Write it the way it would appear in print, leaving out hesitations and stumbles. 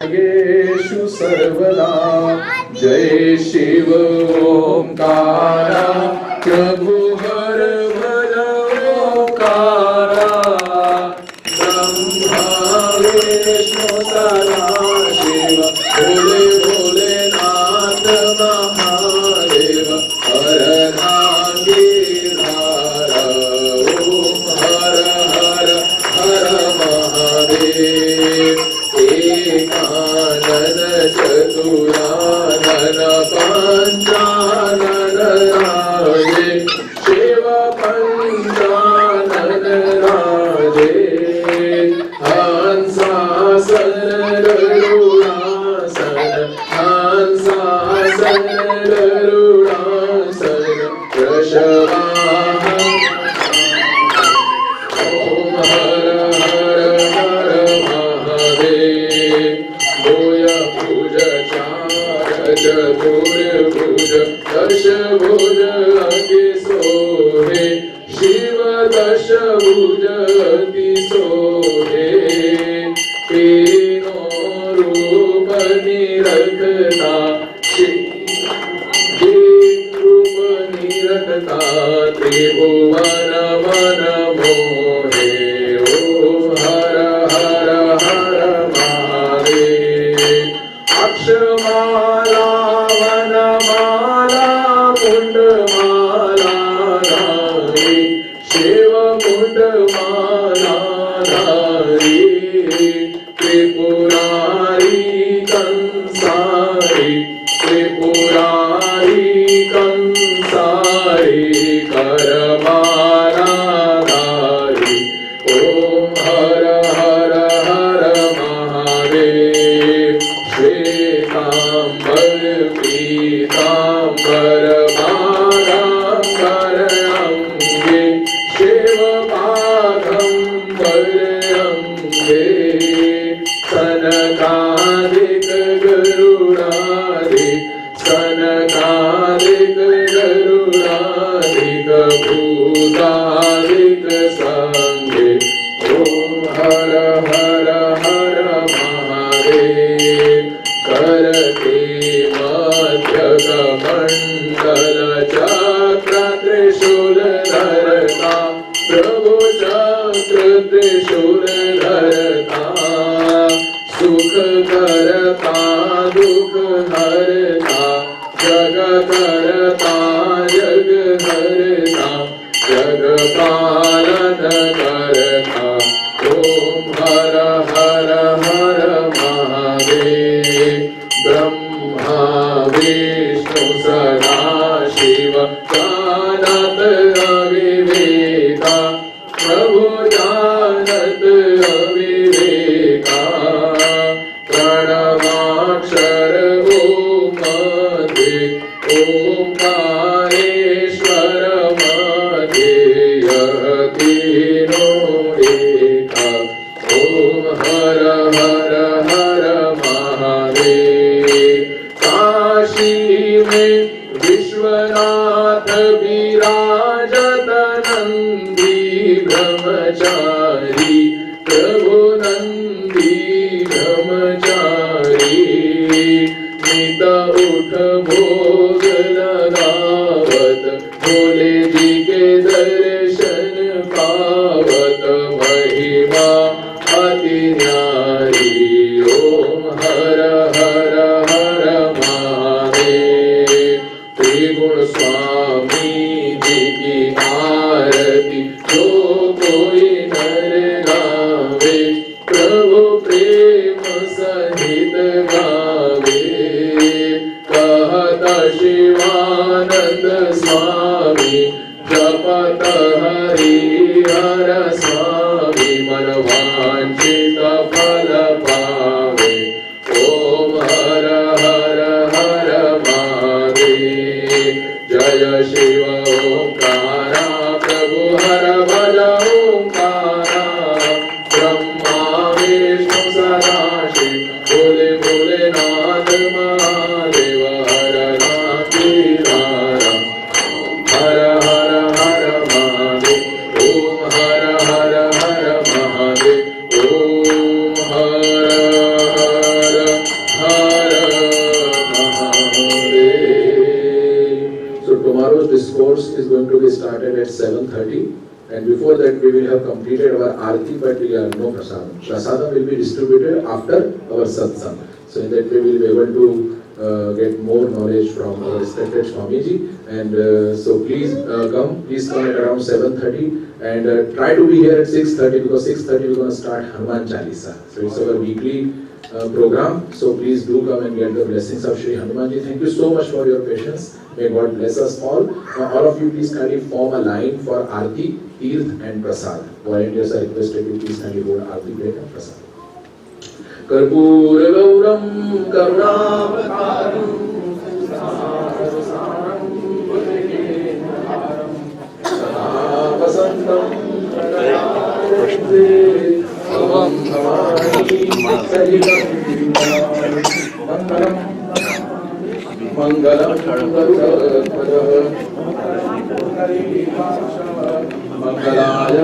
येषु सर्वदा जय शिव ओंकारा प्रभु हर भज ओंकारा ब्रह्मा विष्णु सदा शिव भोले भोलेनाथ महादेव हर नागेधारा ओम हर हर हर महादेव एकानन चतुरानन पंचानन राजे शिव पंचानन राजे हंसासन गरुडासन हंसासन गरुडासन वृषभासन ओम हर हर हर महादेव भूय भुज चार चतुर्भुज दशभुज अति सोहे शिव दशभुज अति सोहे तीनों रूप निरखता रूप निरखता त्रिभुवन मन मोहे ओम हर हर हर महादेव अक्षमाला वनमाला कुंडमाला धारी शिव कुंडमाला धारी त्रिपुरारी कंसारी त्रिपुरारी कंसारी करमाला धारी ओम हर हर हर महादेव श्वेतांबर पीतांबर बालांबर अंगे शिव पादंबर अंगे सनकादिक गरुडादिक सनकादिक गरुडादिक भूतादिक संगे ओम हर हर हर महादेव करते मध्य कमंडल चक्र त्रिशूल धरता प्रभु चक्र त्रिशूल धरता सुख करता दुख हरता जग करता जग हरता जग पालन करता ओम हर हर हर महादेव ब्रह्मा विष्णु सदा शिव जानत अविवेका प्रभु जानत अविवेका प्रणवाक्षर ओम मध्ये ओंकारेश्वर मध्ये तीनों एका ओम हर हर हर महादेव काशी में विश्वनाथ विराजत नंदी ब्रह्मचारी प्रभु नंदी ब्रह्मचारी नित उठ भोग लगावत भोले जी के दर्शन पावत महिमा अति न्यारी ओम हर हर हर महादेव त्रिगुण स्वामी जी की आरती जो कोई नर गावे प्रभु प्रेम सहित गावे कहता शिवानंद स्वामी जपत हरि हर स्वामी मन वांछित फल पावे ओम हर हर हर महादेव जय शिव ओंकारा प्रभु हर भज ओंकारा ब्रह्मा विष्णु सदा शिव भोले भोलेनाथ महादेव हर नागेधारा हर हर हर महादेव ओम हर हर हर महादेव ओम हर हर course is going to be started at 7:30. And before that, we will have completed our Aarti, but no prasadam. Prasadam will be distributed after our satsang. So in that way, we will be able to get more knowledge from our respected Swamiji. And so please come at around 7:30 and try to be here at 6:30 because 6:30 we're going to start Hanuman Chalisa. So it's our weekly program. So please do come and get the blessings of Shri Hanumanji. Thank you so much for your patience. May God bless us all. Now all of you please kindly form a line for Aarti, Tirth and Prasad. Volunteers are requested to please kindly hold Aarti plate and Prasad. Karpura Gauram Karunavataram Sasaram Bhujagenaram Sada Vasantam Pranayate Avam Bhavani Sahitam Mangalam Mangalam Garuda Mangalaya